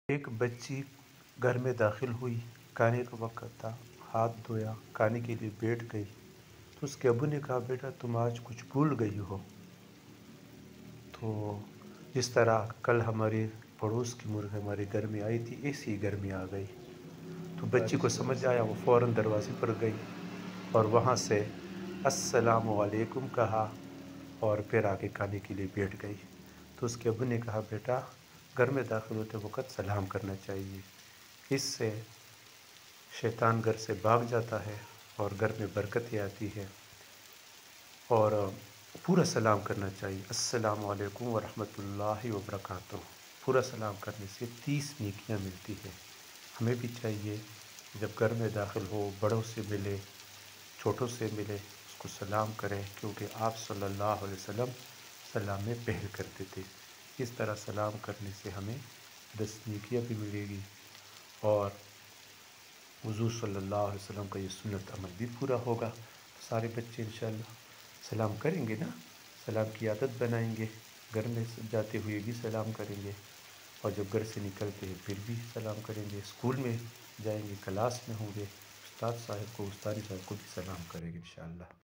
ایک بچی گھر میں داخل ہوئی، کھانے کا وقت تھا، ہاتھ دھویا، کھانے کے لیے بیٹھ گئی تو اس کے ابو نے کہا بیٹا تم آج کچھ بھول گئی ہو۔ تو جس طرح کل ہمارے پڑوس کی مرغ ہمارے گھر میں آئی تھی ایسی ہی گھر میں آ گئی۔ تو بچی کو سمجھ آیا، وہ فوراً دروازے پر گئی اور وہاں سے السلام علیکم کہا اور پھر آگے کھانے کے لیے بیٹھ گئی۔ تو اس کے ابو نے کہا بیٹا گھر میں داخل ہوتے وقت سلام کرنا چاہیے، اس سے شیطان گھر سے بھاگ جاتا ہے اور گھر میں برکتیں آتی ہے، اور پورا سلام کرنا چاہیے، السلام علیکم ورحمۃ اللہ وبرکاتہ۔ پورا سلام کرنے سے 30 نیکیاں ملتی ہے۔ ہمیں بھی چاہیے جب گھر میں داخل ہو بڑوں سے ملے چھوٹوں سے ملے اس کو سلام کریں، کیونکہ آپ صلی اللہ علیہ وسلم سلام میں پہل کرتے تھے۔ اس طرح سلام کرنے سے ہمیں 10 نیکیاں بھی ملے گی اور حضور صلی اللہ علیہ وسلم کا یہ سنت عمل بھی پورا ہوگا۔ تو سارے بچے انشاءاللہ سلام کریں گے نا، سلام کی عادت بنائیں گے، گھر میں جاتے ہوئے بھی سلام کریں گے اور جب گھر سے نکلتے ہیں پھر بھی سلام کریں گے، اسکول میں جائیں گے، کلاس میں ہوں گے، استاد صاحب کو استانی صاحب کو بھی سلام کریں گے انشاءاللہ۔